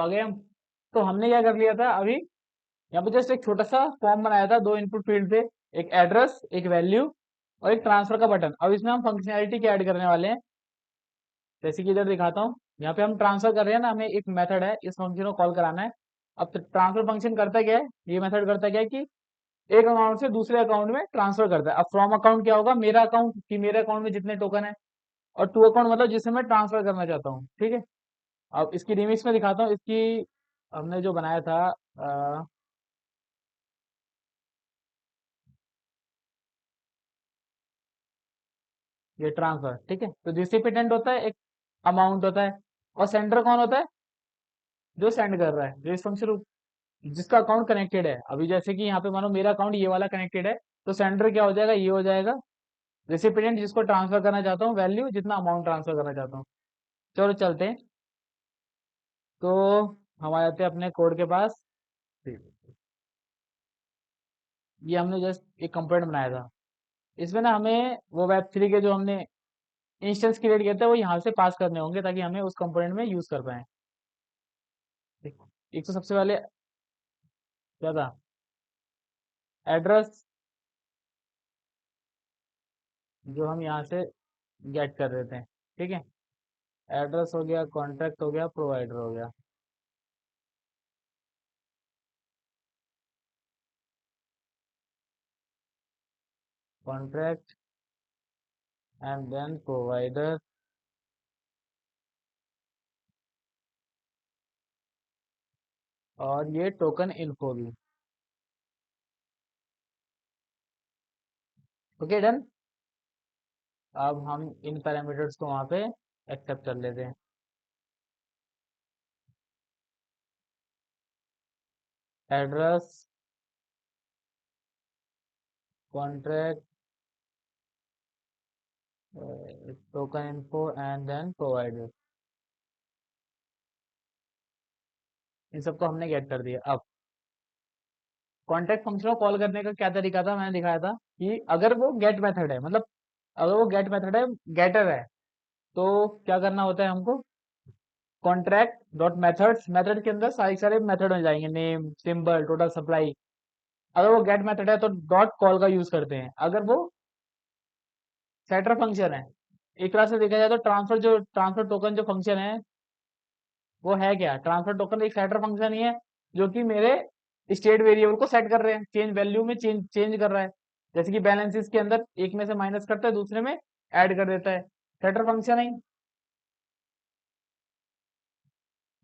आ गए हम। तो हमने क्या कर लिया था अभी, यहाँ पे जस्ट एक छोटा सा फॉर्म बनाया था, दो इनपुट फील्ड थे, एक एड्रेस एक वैल्यू और एक ट्रांसफर का बटन। अब इसमें हम फंक्शनैलिटी क्या ऐड करने वाले हैं, जैसे कि इधर दिखाता हूँ। यहाँ पे हम ट्रांसफर कर रहे हैं ना, हमें एक मेथड है, इस फंक्शन को कॉल कराना है। अब ट्रांसफर फंक्शन करता क्या है, ये मेथड करता क्या है कि एक अकाउंट से दूसरे अकाउंट में ट्रांसफर करता है। अब फ्रॉम अकाउंट क्या होगा, मेरा अकाउंट कि मेरे अकाउंट में जितने टोकन है, और टू अकाउंट मतलब जिसे मैं ट्रांसफर करना चाहता हूँ, ठीक है। अब इसकी रिमिक्स में दिखाता हूँ इसकी, हमने जो बनाया था ये ट्रांसफर, ठीक है। तो रिसिपिटेंट होता है एक, अमाउंट होता है, और सेंडर कौन होता है, जो सेंड कर रहा है, जो इस फंक्शन जिसका अकाउंट कनेक्टेड है। अभी जैसे कि यहाँ पे मानो मेरा अकाउंट ये वाला कनेक्टेड है, तो सेंडर क्या हो जाएगा, ये हो जाएगा। रेसिपिडेंट जिसको ट्रांसफर करना चाहता हूँ वैल्यू, जितना अमाउंट ट्रांसफर करना चाहता हूँ। चलो चलते हैं। तो हम आ जाते हैं अपने कोड के पास। ये हमने जस्ट एक कंपोनेंट बनाया था, इसमें ना हमें वो वेब 3 के जो हमने इंस्टेंस क्रिएट किए थे वो यहाँ से पास करने होंगे, ताकि हमें उस कंपोनेंट में यूज कर पाए। ठीक। एक तो सबसे पहले क्या था, एड्रेस, जो हम यहाँ से गेट कर रहे थे, ठीक है। एड्रेस हो गया, कॉन्टैक्ट हो गया, प्रोवाइडर हो गया। कॉन्ट्रैक्ट एंड देन प्रोवाइडर, और ये टोकन इन्फो भी। Okay done. अब हम इन पैरामीटर्स को वहाँ पे एक्सेप्ट कर लेते हैं। Address, contract, token info and then provider, इन सबको हमने गेट कर दिया। अब कॉन्टैक्ट फंक्शन को कॉल करने का क्या तरीका था, मैंने दिखाया था कि अगर वो गेट मेथड है, मतलब अगर वो गेट मेथड है, गेटर है, तो क्या करना होता है हमको, कॉन्ट्रैक्ट डॉट मेथड्स, मेथड के अंदर सारे सारे मेथड हो जाएंगे, नेम, सिंबल, टोटल सप्लाई। अगर वो गेट मेथड है तो डॉट कॉल का यूज करते हैं। अगर वो सेटर फंक्शन है, एक तरह से देखा जाए तो ट्रांसफर टोकन जो फंक्शन है, वो है क्या, ट्रांसफर टोकन एक सेटर फंक्शन ही है, जो कि मेरे स्टेट वेरिएबल को सेट कर रहे हैं, चेंज वैल्यू में चेंज चेंज कर रहा है। जैसे कि बैलेंसेस के अंदर एक में से माइनस करता है, दूसरे में ऐड कर देता है, सेटर फंक्शन है।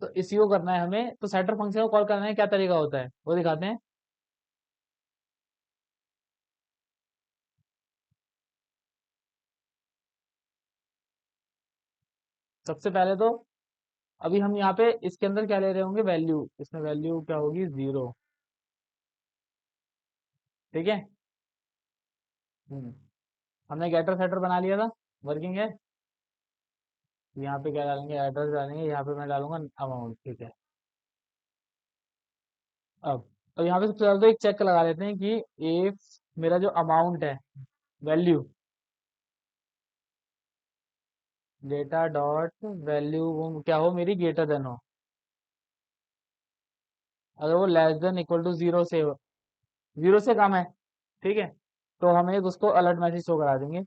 तो इसी को करना है हमें, तो सेटर फंक्शन को कॉल करने का क्या तरीका होता है वो दिखाते हैं। सबसे पहले तो अभी हम यहाँ पे इसके अंदर क्या ले रहे होंगे, वैल्यू, इसमें वैल्यू क्या होगी, 0, ठीक है। हम्म, हमने गेटर सेटर बना लिया था, वर्किंग है। यहाँ पे क्या डालेंगे, एड्रेस डालेंगे, यहाँ पे मैं डालूंगा अमाउंट, ठीक है। अब यहाँ पे सबसे पहले तो एक चेक लगा लेते हैं कि इफ मेरा जो अमाउंट है, वैल्यू, डेटा डॉट वैल्यू वो क्या हो, मेरी ग्रेटर देन हो। अगर वो लेस देन इक्वल टू 0 से हो, 0 से कम है, ठीक है, तो हम एक उसको अलर्ट मैसेज शो करा देंगे,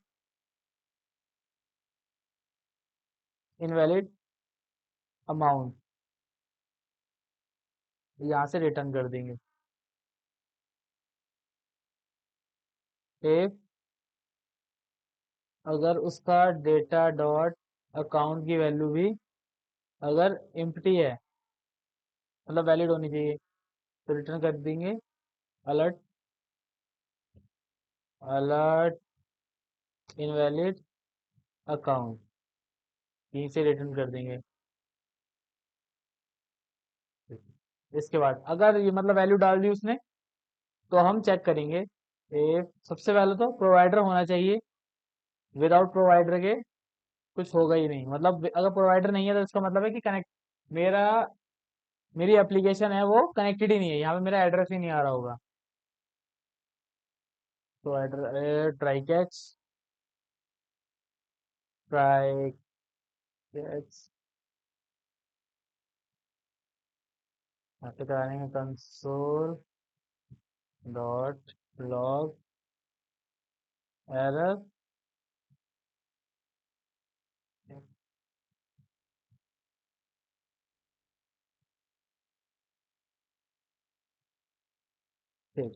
इनवैलिड अमाउंट, यहाँ से रिटर्न कर देंगे। इफ अगर उसका डेटा डॉट अकाउंट की वैल्यू भी अगर एम्प्टी है, मतलब वैलिड होनी चाहिए, तो रिटर्न कर देंगे अलर्ट, अलर्ट इनवैलिड अकाउंट, यहीं से रिटर्न कर देंगे। इसके बाद अगर ये मतलब वैल्यू डाल दी उसने, तो हम चेक करेंगे, सबसे पहले तो प्रोवाइडर होना चाहिए, विदाउट प्रोवाइडर के कुछ होगा ही नहीं। मतलब अगर प्रोवाइडर नहीं है तो इसका मतलब है कि कनेक्ट, मेरा मेरी एप्लीकेशन है वो कनेक्टेड ही नहीं है, यहाँ पे मेरा एड्रेस ही नहीं आ रहा होगा। Provider try catch, try catch यहाँ पे करा देंगे कंसोल डॉट लॉग एरर। ठीक,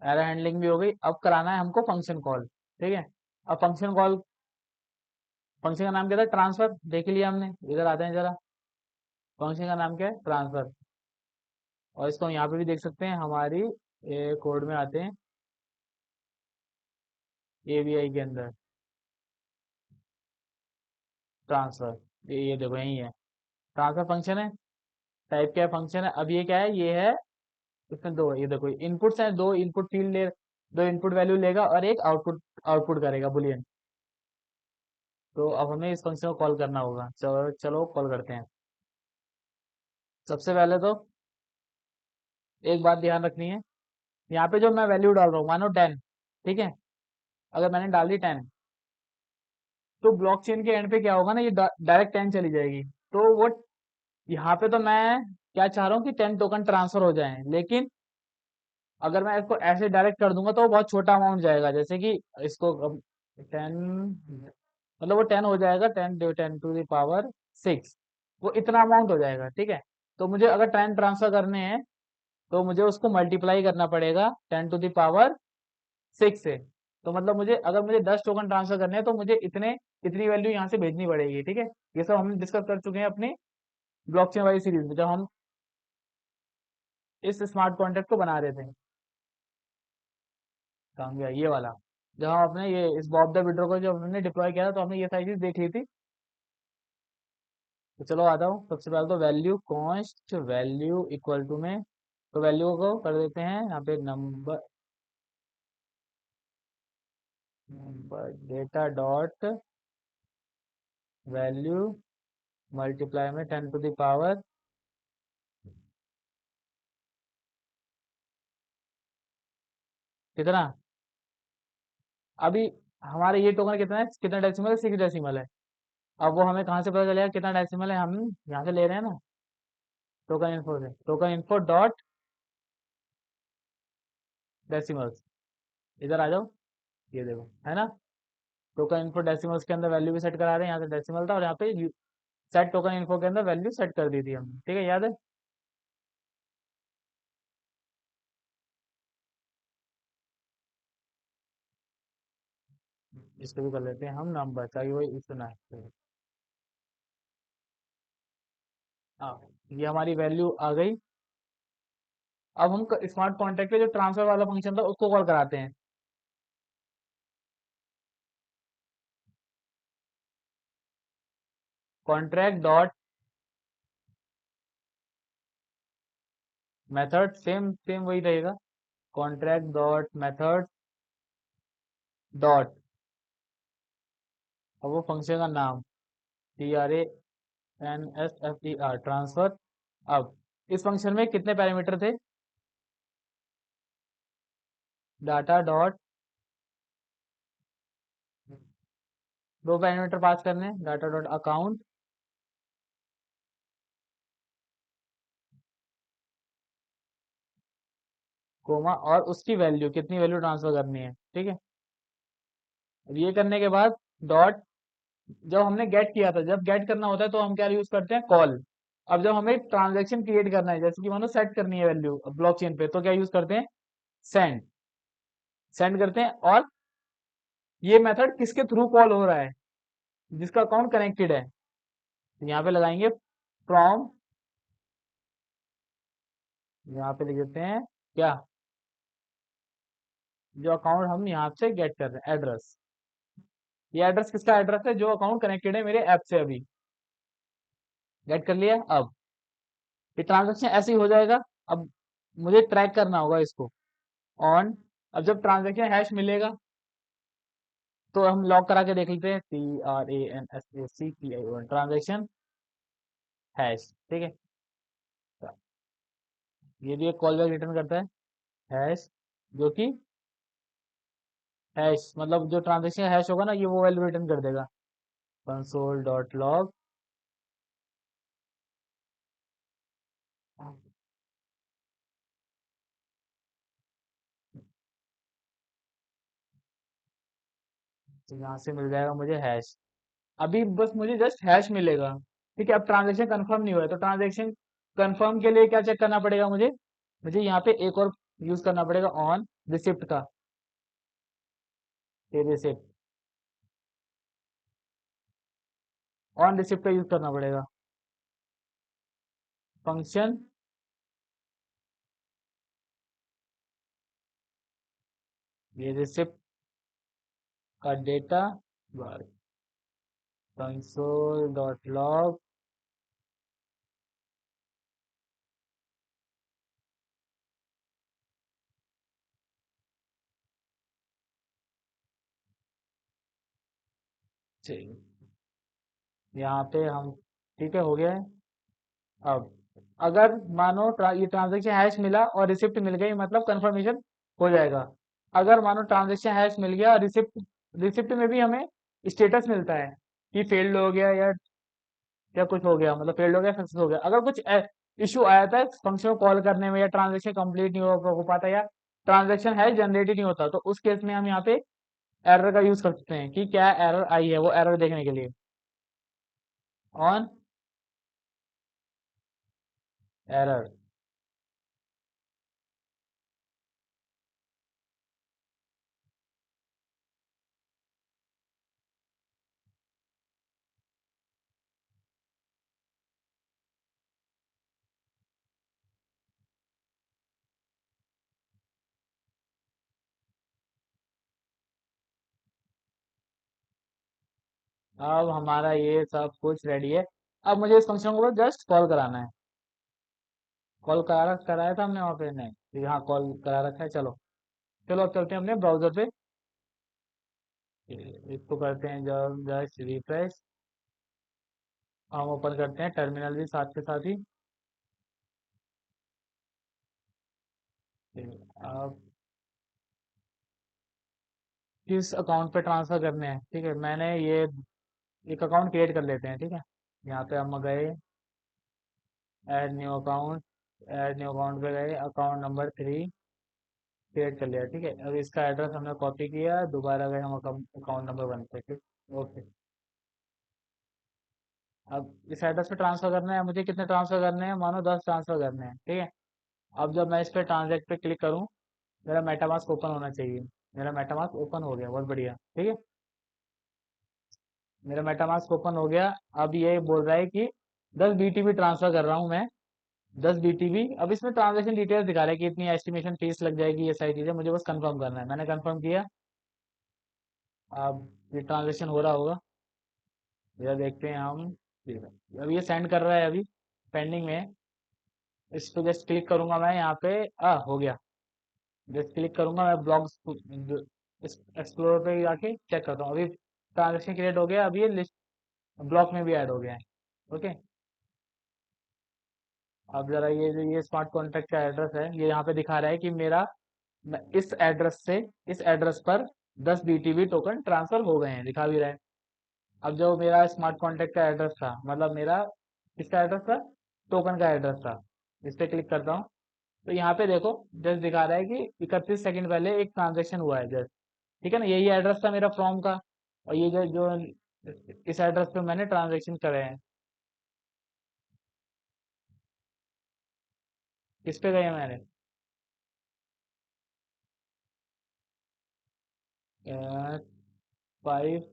एरर हैंडलिंग भी हो गई। अब कराना है हमको फंक्शन कॉल। ठीक है, अब फंक्शन कॉल, फंक्शन का नाम क्या था? ट्रांसफर। देख लिया हमने, इधर आते हैं जरा। फंक्शन का नाम क्या है? ट्रांसफर। और इसको हम यहाँ पे भी देख सकते हैं, हमारी कोड में आते हैं एवीआई के अंदर ट्रांसफर। ये देखो यही है, ट्रांसफर फंक्शन है। टाइप क्या है? फंक्शन है। अब ये क्या है? ये है, इसमें दो, ये देखो इनपुट्स हैं, दो इनपुट फील्ड ले, दो इनपुट वैल्यू लेगा और एक आउटपुट आउटपुट करेगा बुलियन। तो अब हमें इस फंक्शन को कॉल करना होगा। चलो चलो कॉल करते हैं। सबसे पहले तो एक बात ध्यान रखनी है, यहाँ पे जो मैं वैल्यू डाल रहा हूँ, मानो 10। ठीक है, अगर मैंने डाल दी 10, तो ब्लॉकचेन के एंड पे क्या होगा ना, ये डायरेक्ट 10 चली जाएगी। तो वो यहाँ पे तो मैं क्या चाह रहा हूँ कि 10 टोकन ट्रांसफर हो जाएं, लेकिन अगर मैं इसको ऐसे डायरेक्ट कर दूंगा तो वो बहुत छोटा अमाउंट जाएगा। जैसे कि इसको 10, मतलब वो 10 हो जाएगा, 10 टू द पावर 6, वो इतना अमाउंट हो जाएगा। ठीक है, तो मुझे अगर 10 ट्रांसफर करने हैं तो मुझे उसको मल्टीप्लाई करना पड़ेगा 10 टू द पावर 6 से। तो मतलब मुझे, अगर मुझे 10 टोकन ट्रांसफर करने हैं तो मुझे इतने, इतनी वैल्यू यहाँ से भेजनी पड़ेगी। ठीक है, ये सब हम डिस्कस कर चुके हैं अपनी ब्लॉकचेन वाली सीरीज में, जब हम इस स्मार्ट कॉन्ट्रैक्ट को बना रहे थे। काम गया ये वाला, जब हम अपने ये इस बॉब द बिल्डर को जब हमने डिप्लॉय किया था तो हमने ये सारी चीज देख ली थी। तो चलो आता हूँ। सबसे पहले तो value const value equal to में, तो वैल्यू को कर देते हैं यहाँ पे number, number data dot value multiply में 10 टू द पावर कितना। अभी हमारे ये टोकन कितना है, कितना डेसिमल है? 6 डेसिमल है। अब वो हमें कहाँ से पता चलेगा कितना डेसिमल है? हम यहाँ से ले रहे हैं ना, टोकन इन्फो से। टोकन इन्फो डॉट डेसिमल्स, इधर आ जाओ, ये देखो है ना। टोकन इन्फो डेसिमल्स के अंदर वैल्यू भी सेट करा रहे हैं, यहाँ से डेसिमल था और यहाँ पे सेट टोकन इन्फो के अंदर वैल्यू सेट कर दी थी हमने। ठीक है, याद है। इसको भी कर लेते हैं हम नंबर, ताकि वही इतना है। हाँ, ये हमारी वैल्यू आ गई। अब हम स्मार्ट कॉन्ट्रैक्ट पे जो ट्रांसफर वाला फंक्शन था उसको कॉल कराते हैं। Contract dot method, same same वही रहेगा। कॉन्ट्रैक्ट डॉट मेथड डॉट, अब वो फंक्शन का नाम TRANSFER ट्रांसफर। अब इस फंक्शन में कितने पैरामीटर थे? डाटा डॉट, दो पैरामीटर पास करने, डाटा डॉट अकाउंट, कोमा, और उसकी वैल्यू, कितनी वैल्यू ट्रांसफर करनी है। ठीक है, अब ये करने के बाद डॉट, जब हमने गेट किया था, जब गेट करना होता है तो हम क्या यूज करते हैं? कॉल। अब जब हमें ट्रांजैक्शन क्रिएट करना है, जैसे कि मानो सेट करनी है वैल्यू ब्लॉकचेन पे, तो क्या यूज करते हैं? सेंड। सेंड करते हैं, और ये मेथड किसके थ्रू कॉल हो रहा है? जिसका अकाउंट कनेक्टेड है। तो यहाँ पे लगाएंगे फ्रॉम, यहाँ पे लिख देते हैं क्या, जो अकाउंट हम यहाँ से गेट कर रहे हैं, एड्रेस। ये एड्रेस किसका एड्रेस है? जो अकाउंट कनेक्टेड है मेरे ऐप से। अभी गेट कर लिया। अब ये ट्रांजेक्शन ऐसे ही हो जाएगा। अब मुझे ट्रैक करना होगा इसको ऑन। अब जब ट्रांजेक्शन हैश मिलेगा तो हम लॉग करा के देख लेते हैं, TRANSACTION ट्रांजेक्शन हैश। ठीक है, ये भी एक कॉल बैक रिटर्न करता है, हैश, जो कि हैश मतलब जो ट्रांजेक्शन हैश होगा ना, ये वो वैल्यू रिटर्न कर देगा। कंसोल डॉट लॉग तो यहाँ से मिल जाएगा मुझे हैश। अभी बस मुझे जस्ट हैश मिलेगा। ठीक है, अब ट्रांजेक्शन कंफर्म नहीं हुआ है, तो ट्रांजेक्शन कंफर्म के लिए क्या चेक करना पड़ेगा मुझे? मुझे यहाँ पे एक और यूज करना पड़ेगा, ऑन रिसिप्ट का। ये रिसिप्ट, ऑन रिसिप्ट का यूज करना पड़ेगा। फंक्शन, ये रिसिप्ट का डेटा कंसोल डॉट लॉग। यहाँ पे हम, ठीक है, हो गया है। अब अगर मानो ये ट्रांजेक्शन हैश मिला और रिसिप्ट मिल गई, मतलब कंफर्मेशन हो जाएगा। अगर मानो ट्रांजेक्शन हैश मिल गया, रिसिप्ट, रिसिप्ट में भी हमें स्टेटस मिलता है कि फेल्ड हो गया या कुछ हो गया, मतलब फेल्ड हो गया, सक्सेस हो गया। अगर कुछ इशू आया था फंक्शन को कॉल करने में, या ट्रांजेक्शन कंप्लीट नहीं हो पाता, या ट्रांजेक्शन हैश जनरेट ही नहीं होता, तो उस केस में हम यहाँ पे एरर का यूज कर सकते हैं कि क्या एरर आई है, वो एरर देखने के लिए। ऑन एरर, अब हमारा ये सब कुछ रेडी है। अब मुझे इस फंक्शन को जस्ट कॉल कराना है। कॉल कराया था हमने वहाँ पे? नहीं, तो यहाँ कॉल करा रखा है। चलो, चलो अब चलते हैं अपने ब्राउजर पे। इसको करते हैं जब जस्ट रिफ्रेश। हम ओपन करते हैं टर्मिनल भी साथ के साथ ही। अब किस अकाउंट पे ट्रांसफर करने हैं? ठीक है, मैंने ये एक अकाउंट क्रिएट कर लेते हैं। ठीक है, यहाँ पे हम गए, add new account, add new account पे गए, अकाउंट नंबर 3 क्रिएट कर लिया। ठीक है, अब इसका एड्रेस हमने कॉपी किया, दोबारा गए हम अकाउंट नंबर 1 पे। ठीक, ओके। अब इस एड्रेस पे ट्रांसफर करना है मुझे। कितने ट्रांसफर करने हैं? मानो 10 ट्रांसफर करने हैं। ठीक है, अब जब मैं इस पे ट्रांजेक्ट पे क्लिक करूँ, मेरा मेटामास्क ओपन होना चाहिए। मेरा मेटामास्क ओपन हो गया, बहुत बढ़िया। ठीक है, मेरा मेटामास्क ओपन हो गया। अब ये बोल रहा है कि 10 बीटीबी ट्रांसफर कर रहा हूँ मैं, 10 बीटीबी। अब इसमें ट्रांजेक्शन डिटेल्स दिखा रहा है कि इतनी एस्टिमेशन फीस लग जाएगी, ये सारी चीजें मुझे बस कंफर्म करना है। मैंने कंफर्म किया। अब ये ट्रांजेक्शन हो रहा होगा, इधर देखते हैं हम। ठीक है, अब ये सेंड कर रहा है, अभी पेंडिंग में है। इस पे जस्ट क्लिक करूंगा मैं यहाँ पे। हो गया। जस्ट क्लिक करूंगा मैं, ब्लॉग्स एक्सप्लोर पे जाके चेक करता हूँ। अभी ट्रांजेक्शन क्रिएट हो गया, अभी ये लिस्ट ब्लॉक में भी ऐड हो गया है। ओके, अब जरा ये जो ये स्मार्ट कॉन्ट्रैक्ट का एड्रेस है, ये यहाँ पे दिखा रहा है कि मेरा, इस एड्रेस से इस एड्रेस पर 10 बीटीबी टोकन ट्रांसफर हो गए हैं, दिखा भी रहा है। अब जो मेरा स्मार्ट कॉन्टैक्ट का एड्रेस था, मतलब मेरा किसका एड्रेस था? टोकन का एड्रेस था। इस पे क्लिक करता हूँ, तो यहाँ पे देखो जस्ट दिखा रहा है कि 31 सेकंड पहले एक ट्रांजेक्शन हुआ है जस्ट। ठीक है ना, यही एड्रेस था मेरा फ्रॉम का। और ये जो इस एड्रेस पे मैंने ट्रांजेक्शन करे हैं। किस पे गए हैं मैंने? 5,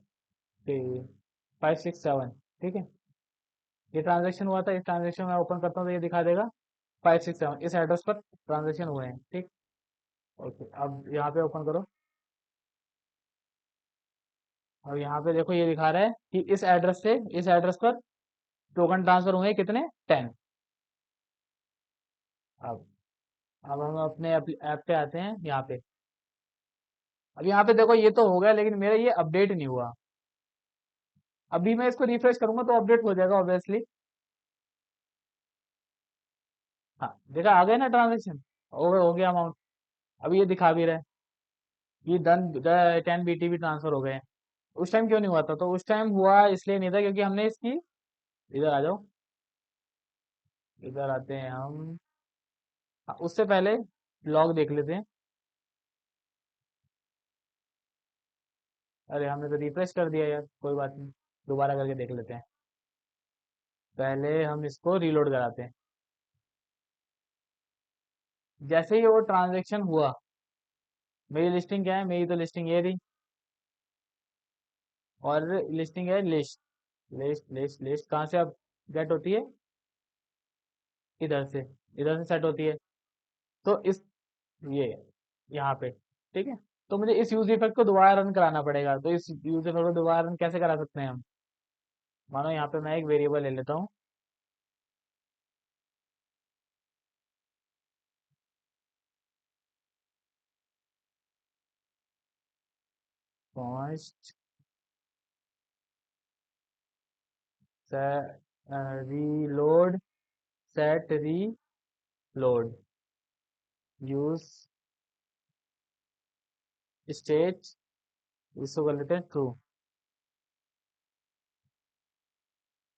5, 6, 7। ठीक है, ये ट्रांजेक्शन हुआ था। इस ट्रांजेक्शन में ओपन करता हूँ तो ये दिखा देगा 5, 6, 7 इस एड्रेस पर ट्रांजेक्शन हुए हैं। ठीक, ओके। अब यहाँ पे ओपन करो। अब यहाँ पे देखो ये दिखा रहा है कि इस एड्रेस से इस एड्रेस पर टोकन ट्रांसफर हुए कितने? 10। अब अब हम अपने ऐप पे आते हैं यहाँ पे। अब यहाँ पे देखो ये तो हो गया, लेकिन मेरा ये अपडेट नहीं हुआ। अभी मैं इसको रिफ्रेश करूंगा तो अपडेट हो जाएगा ऑब्वियसली। हाँ, देखा, आ गया ना ट्रांजेक्शन, हो गया अमाउंट। अभी ये दिखा भी रहा है कि डन, 10 बीटीबी ट्रांसफर हो गए हैं। उस टाइम क्यों नहीं हुआ था? तो उस टाइम हुआ इसलिए नहीं था क्योंकि हमने इसकी, इधर आ जाओ, इधर आते हैं हम। हाँ, उससे पहले लॉग देख लेते हैं। अरे हमने तो रिफ्रेश कर दिया यार, कोई बात नहीं, दोबारा करके देख लेते हैं। पहले हम इसको रीलोड कराते हैं। जैसे ही वो ट्रांजेक्शन हुआ, मेरी लिस्टिंग क्या है, मेरी तो लिस्टिंग ये रही, और लिस्टिंग है लिस्ट। लिस्ट लिस्ट लिस्ट कहाँ से अब गेट होती है? इधर से, इधर से सेट होती है। तो इस, ये यहाँ पे, ठीक है। तो मुझे इस यूज इफेक्ट को दोबारा रन कराना पड़ेगा। तो इस यूज इफेक्ट को दोबारा रन कैसे करा सकते हैं हम? मानो यहाँ पे मैं एक वेरिएबल ले लेता हूँ, cost reload, set reload, use state, इसको कर लेते हैं ट्रू।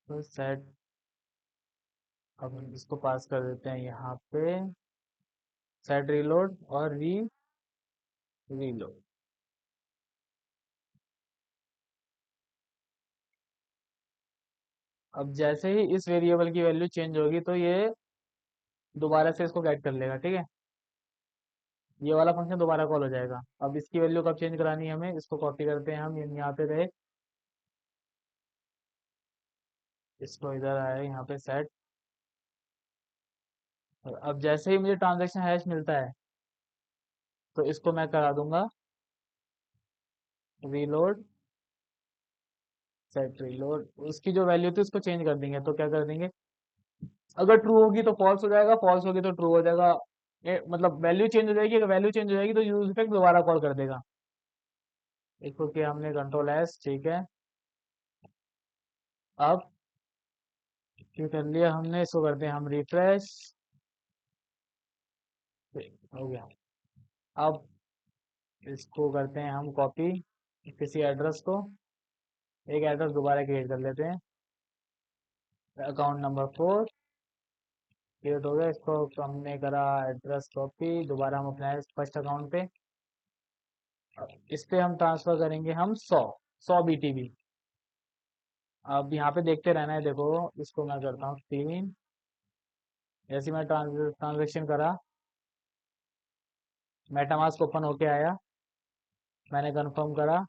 तो सेट, अब हम इसको पास कर देते हैं यहाँ पे, सेट रीलोड और रीलोड। अब जैसे ही इस वेरिएबल की वैल्यू चेंज होगी तो ये दोबारा से इसको गेट कर लेगा, ठीक है। ये वाला फंक्शन दोबारा कॉल हो जाएगा। अब इसकी वैल्यू कब चेंज करानी है हमें, इसको कॉपी करते हैं हम, यहाँ पे रहे, इसको इधर आया यहाँ पे सेट। अब जैसे ही मुझे ट्रांजेक्शन हैश मिलता है तो इसको मैं करा दूंगा रीलोड, सेट रीलोड। उसकी जो वैल्यू थी उसको चेंज कर देंगे। तो क्या कर देंगे, अगर ट्रू होगी तो फॉल्स हो जाएगा, फॉल्स होगी तो ट्रू हो जाएगा। मतलब वैल्यू चेंज हो जाएगी, अगर वैल्यू चेंज हो जाएगी तो यूज इफेक्ट दोबारा कॉल कर देगा। इसको किया हमने कंट्रोल एस, ठीक है। अब क्या कर लिया हमने, इसको करते हैं हम रिफ्रेश, हो गया। अब इसको करते हैं हम कॉपी, किसी एड्रेस को, एक एड्रेस दोबारा क्रिएट कर लेते हैं, अकाउंट नंबर 4 क्रिएट हो गया। इसको हमने करा एड्रेस कॉपी, दोबारा हम अपना फर्स्ट अकाउंट पे, इस पे हम ट्रांसफर करेंगे हम 100 BTB। अब यहाँ पे देखते रहना है, देखो इसको मैं करता हूँ 3। जैसे मैं ट्रांजेक्शन करा, मेटामास्क ओपन होके आया, मैंने कंफर्म करा।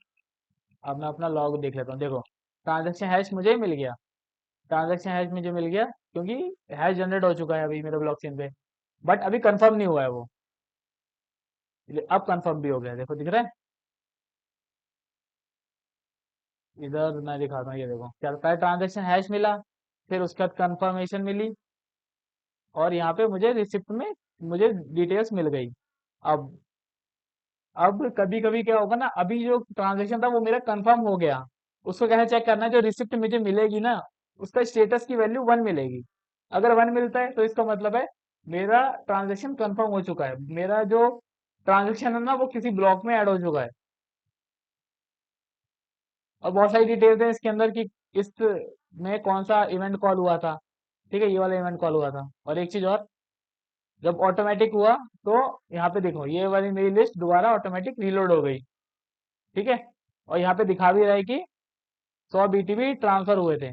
अब मैं अपना लॉग देख लेता हूँ, देखो ट्रांजेक्शन हैश मुझे मिल गया, ट्रांजेक्शन हैश मुझे मिल गया क्योंकि हैश जनरेट हो चुका है अभी मेरे ब्लॉकचेन पे। बट अभी कंफर्म नहीं हुआ है वो, अब कंफर्म भी हो गया, देखो दिख रहा है। इधर मैं दिखाता हूँ, ये देखो क्या पहले ट्रांजेक्शन हैश मिला, फिर उसके बाद कंफर्मेशन मिली, और यहाँ पे मुझे रिसिप्ट में मुझे डिटेल्स मिल गई। अब अब कभी कभी क्या होगा ना, अभी जो ट्रांजेक्शन था वो मेरा कंफर्म हो गया, उसको कैसे चेक करना है, जो रिसिप्ट मुझे मिलेगी ना, उसका स्टेटस की वैल्यू 1 मिलेगी। अगर 1 मिलता है तो इसका मतलब है मेरा ट्रांजेक्शन कंफर्म हो चुका है, मेरा जो ट्रांजेक्शन है ना वो किसी ब्लॉक में ऐड हो चुका है। और बहुत सारी डिटेल्स है इसके अंदर कि इस में कौन सा इवेंट कॉल हुआ था, ठीक है, ये वाला इवेंट कॉल हुआ था। और एक चीज और, जब ऑटोमेटिक हुआ तो यहाँ पे देखो ये वाली मेरी लिस्ट दोबारा ऑटोमेटिक रीलोड हो गई, ठीक है। और यहाँ पे दिखा भी रहा है कि 100 BTB ट्रांसफर हुए थे।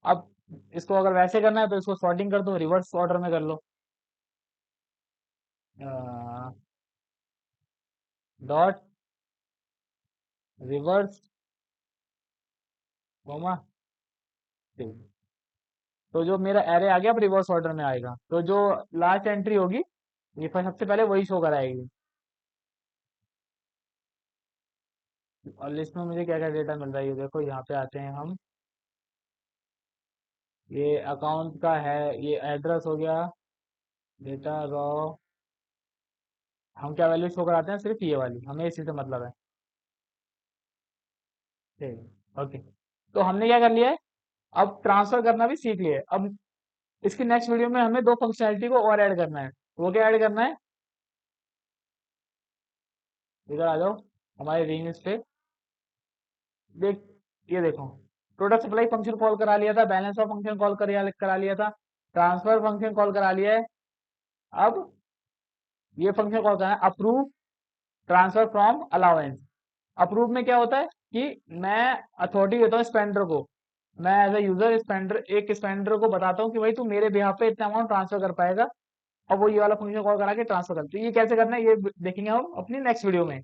अब इसको अगर वैसे करना है तो इसको सॉर्टिंग कर दो, रिवर्स ऑर्डर में कर लो, डॉट रिवर्स कोमा, तो जो मेरा एरे आ गया अब रिवर्स ऑर्डर में आएगा, तो जो लास्ट एंट्री होगी ये सबसे पहले वही शो कराएगी। और लिस्ट में मुझे क्या क्या डेटा मिल रहा है, ये देखो यहाँ पे आते हैं हम, ये अकाउंट का है, ये एड्रेस हो गया, डेटा रॉ, हम क्या वैल्यू शो कराते हैं, सिर्फ ये वाली, हमें इसी से मतलब है, ठीक, ओके। तो हमने क्या कर लिया है, अब ट्रांसफर करना भी सीख लिया है। अब इसकी नेक्स्ट वीडियो में हमें दो फंक्शनैलिटी को और ऐड करना है। वो क्या ऐड करना है, इधर आ जाओ हमारे रील्स पे, देख, ये देखो, प्रोडक्ट सप्लाई फंक्शन कॉल करा लिया था, बैलेंस ऑफ फंक्शन कॉल करा लिया था, ट्रांसफर फंक्शन कॉल करा लिया है। अब ये फंक्शन कॉल करना है approve transfer from allowance. Approve में क्या होता है, कि मैं अथॉरिटी देता हूँ स्पेंडर को। मैं एज अ यूजर स्पेंडर एक स्पेंडर को बताता हूँ कि भाई तू मेरे बिहाफ पे इतना अमाउंट ट्रांसफर कर पाएगा, और वो ये वाला फंक्शन कॉल करा के ट्रांसफर करते हैं। ये कैसे करना है ये देखेंगे हम अपनी नेक्स्ट वीडियो में।